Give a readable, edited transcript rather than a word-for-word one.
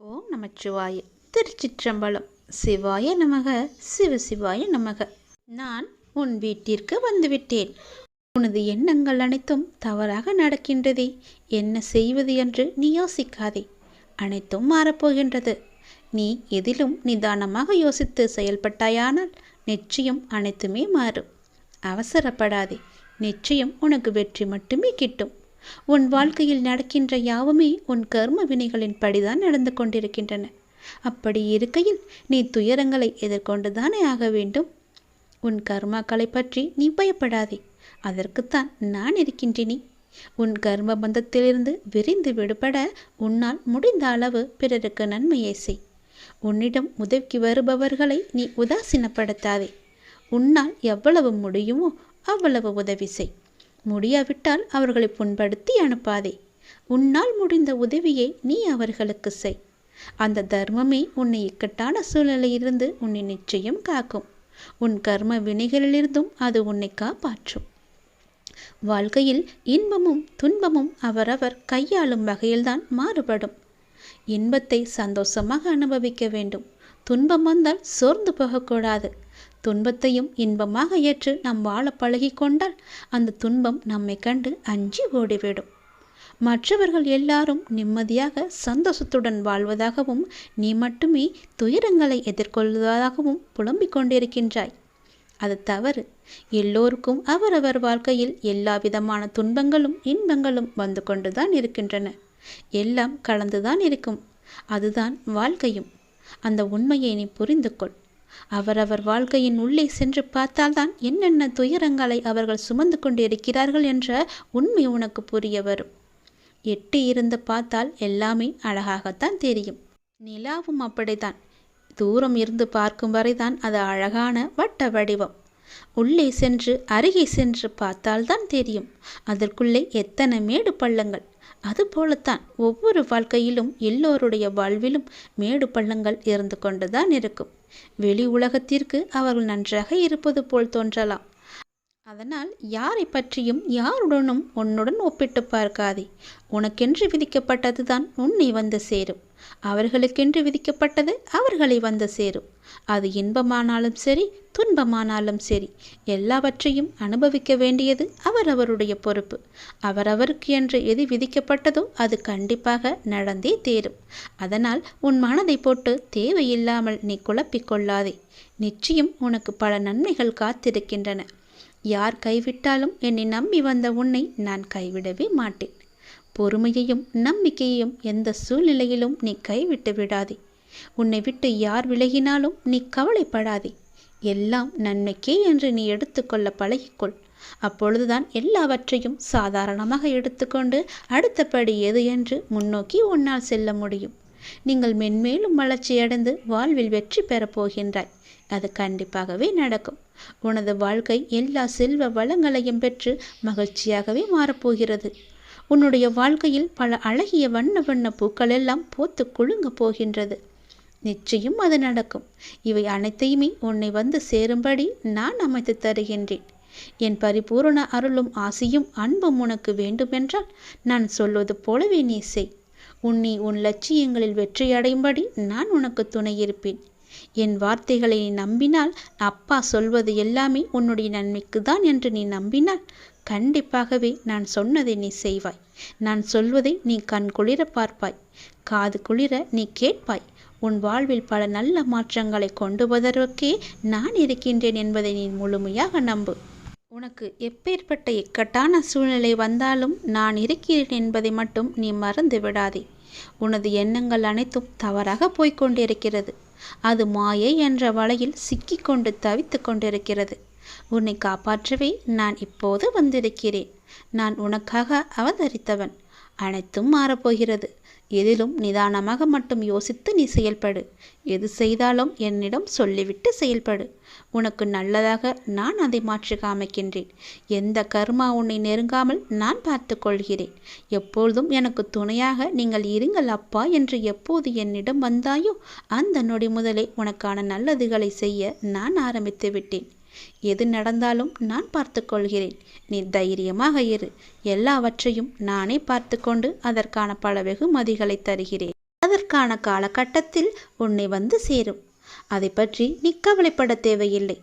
ஓம் நமச்சிவாய. திருச்சிற்றம்பலம். சிவாய நமக. சிவசிவாய நமக. நான் உன் வீட்டிற்கு வந்துவிட்டேன். உனது எண்ணங்கள் அனைத்தும் தவறாக நடக்கின்றதே, என்ன செய்வது என்று நீ யோசிக்காதே. அனைத்தும் மாறப்போகின்றது. நீ எதிலும் நிதானமாக யோசித்து செயல்பட்டாயானால் நிச்சயம் அனைத்துமே மாறும். அவசரப்படாதே. நிச்சயம் உனக்கு வெற்றி மட்டுமே கிட்டும். உன் வாழ்க்கையில் நடக்கின்ற யாவுமே உன் கர்ம வினைகளின் படிதான் நடந்து கொண்டிருக்கின்றன. அப்படி இருக்கையில் நீ துயரங்களை எதிர்கொண்டுதானே ஆக வேண்டும். உன் கர்மாக்களை பற்றி நீ பயப்படாதே. அதற்குத்தான் நான் இருக்கின்றேனே. உன் கர்ம பந்தத்திலிருந்து விரிந்து விடுபட உன்னால் முடிந்த அளவு பிறருக்கு நன்மையை செய். உன்னிடம் உதவிக்கு வருபவர்களை நீ உதாசீனப்படுத்தாதே. உன்னால் எவ்வளவு முடியுமோ அவ்வளவு உதவி செய். முடியாவிட்டால் அவர்களை புண்படுத்தி அனுப்பாதே. உன்னால் முடிந்த உதவியை நீ அவர்களுக்கு செய். அந்த தர்மமே உன்னை இக்கட்டான சூழ்நிலையிலிருந்து உன்னை நிச்சயம் காக்கும். உன் கர்ம வினைகளிலிருந்தும் அது உன்னை காப்பாற்றும். வாழ்க்கையில் இன்பமும் துன்பமும் அவரவர் கையாளும் வகையில்தான் மாறுபடும். இன்பத்தை சந்தோஷமாக அனுபவிக்க வேண்டும். துன்பம் வந்தால் சோர்ந்து போகக்கூடாது. துன்பத்தையும் இன்பமாக ஏற்று நாம் வாழ பழகி கொண்டால் அந்த துன்பம் நம்மை கண்டு அஞ்சி ஓடிவிடும். மற்றவர்கள் எல்லாரும் நிம்மதியாக சந்தோஷத்துடன் வாழ்வதாகவும் நீ மட்டுமே துயரங்களை எதிர்கொள்வதாகவும் புலம்பிக் கொண்டிருக்கின்றாய். அது தவறு. எல்லோருக்கும் அவரவர் வாழ்க்கையில் எல்லா விதமான துன்பங்களும் இன்பங்களும் வந்து கொண்டுதான் இருக்கின்றன. எல்லாம் கலந்துதான் இருக்கும். அதுதான் வாழ்க்கையும். அந்த உண்மையை நீ புரிந்து கொள். அவரவர் வாழ்க்கையின் உள்ளே சென்று பார்த்தால்தான் என்னென்ன துயரங்களை அவர்கள் சுமந்து கொண்டு இருக்கிறார்கள் என்ற உண்மை உனக்கு புரிய வரும். எட்டி இருந்து பார்த்தால் எல்லாமே அழகாகத்தான் தெரியும். நிலாவும் அப்படித்தான். தூரம் இருந்து பார்க்கும் வரைதான் அது அழகான வட்ட வடிவம். உள்ளே சென்று அருகே சென்று பார்த்தால்தான் தெரியும் அதற்குள்ளே எத்தனை மேடு பள்ளங்கள். அதுபோலத்தான் ஒவ்வொரு வாழ்க்கையிலும் எல்லோருடைய வாழ்விலும் மேடு பள்ளங்கள் இருந்து கொண்டுதான் இருக்கும். வெளி உலகத்திற்கு அவர்கள் நன்றாக இருப்பது போல் தோன்றலாம். அதனால் யாரை பற்றியும் யாருடனும் உன்னுடன் ஒப்பிட்டு பார்க்காதே. உனக்கென்று விதிக்கப்பட்டதுதான் உன்னை வந்து சேரும். அவர்களுக்கென்று விதிக்கப்பட்டது அவர்களை வந்து சேரும். அது இன்பமானாலும் சரி, துன்பமானாலும் சரி, எல்லாவற்றையும் அனுபவிக்க வேண்டியது அவரவருடைய பொறுப்பு. அவரவருக்கு என்று எது விதிக்கப்பட்டதோ அது கண்டிப்பாக நடந்தே தேரும். அதனால் உன் மனதை போட்டு தேவையில்லாமல் நீ குழப்பிக்கொள்ளாதே. நிச்சயம் உனக்கு பல நன்மைகள் காத்திருக்கின்றன. யார் கைவிட்டாலும் என்னை நம்பி வந்த உன்னை நான் கைவிடவே மாட்டேன். பொறுமையையும் நம்பிக்கையையும் எந்த சூழ்நிலையிலும் நீ கைவிட்டு விடாதே. உன்னை விட்டு யார் விலகினாலும் நீ கவலைப்படாதே. எல்லாம் நன்மைக்கே என்று நீ எடுத்துக்கொள்ள பழகிக்கொள். அப்பொழுதுதான் எல்லாவற்றையும் சாதாரணமாக எடுத்துக்கொண்டு அடுத்தபடி எது என்று முன்னோக்கி உன்னால் செல்ல முடியும். நீங்கள் மென்மேலும் வளர்ச்சியடைந்து வாழ்வில் வெற்றி பெறப் போகின்றாய். அது கண்டிப்பாகவே நடக்கும். உனது வாழ்க்கை எல்லா செல்வ வளங்களையும் பெற்று மகிழ்ச்சியாகவே மாறப்போகிறது. உன்னுடைய வாழ்க்கையில் பல அழகிய வண்ண வண்ண பூக்கள் எல்லாம் பூத்து குலுங்க போகின்றது. நிச்சயம் அது நடக்கும். இவை அனைத்தையுமே உன்னை வந்து சேரும்படி நான் அமைத்து தருகின்றேன். என் பரிபூரண அருளும் ஆசியும் அன்பும் உனக்கு வேண்டுமென்றால் நான் சொல்வது போலவே நீ செய். உன்னை உன் லட்சியங்களில் வெற்றியடையும்படி நான் உனக்கு துணை இருப்பேன். என் வார்த்தைகளை நீ நம்பினால், அப்பா சொல்வது எல்லாமே உன்னுடைய நன்மைக்கு தான் என்று நீ நம்பினால் கண்டிப்பாகவே நான் சொன்னதை நீ செய்வாய். நான் சொல்வதை நீ கண் குளிர பார்ப்பாய், காது குளிர நீ கேட்பாய். உன் வாழ்வில் பல நல்ல மாற்றங்களை கொண்டு வருவதற்கே நான் இருக்கின்றேன் என்பதை நீ முழுமையாக நம்பு. உனக்கு எப்பேற்பட்ட இக்கட்டான சூழ்நிலை வந்தாலும் நான் இருக்கிறேன் என்பதை மட்டும் நீ மறந்து விடாதே. உனது எண்ணங்கள் அனைத்தும் தவறாக போய்கொண்டிருக்கிறது. அது மாயை என்ற வலையில் சிக்கிக்கொண்டு தவித்து கொண்டிருக்கிறது. உன்னை காப்பாற்றவே நான் இப்போது வந்திருக்கிறேன். நான் உனக்காக அவதரித்தவன். அனைத்தும் மாறப்போகிறது. எதிலும் நிதானமாக மட்டும் யோசித்து நீ செயல்படு. எது செய்தாலும் என்னிடம் சொல்லிவிட்டு செயல்படு. உனக்கு நல்லதாக நான் அதை மாற்றி காமிக்கின்றேன். எந்த கர்மா உன்னை நெருங்காமல் நான் பார்த்து கொள்கிறேன். எப்பொழுதும் எனக்கு துணையாக நீங்கள் இருங்கள் அப்பா என்று எப்போது என்னிடம் வந்தாயோ அந்த நொடி முதலே உனக்கான நல்லதுகளை செய்ய நான் ஆரம்பித்து விட்டேன். எது நடந்தாலும் நான் பார்த்து கொள்கிறேன். நீ தைரியமாக இரு. எல்லாவற்றையும் நானே பார்த்து கொண்டு அதற்கான பல வெகுமதிகளை தருகிறேன். அதற்கான காலகட்டத்தில் உன்னை வந்து சேரும். அதை பற்றி நீ கவலைப்பட தேவையில்லை.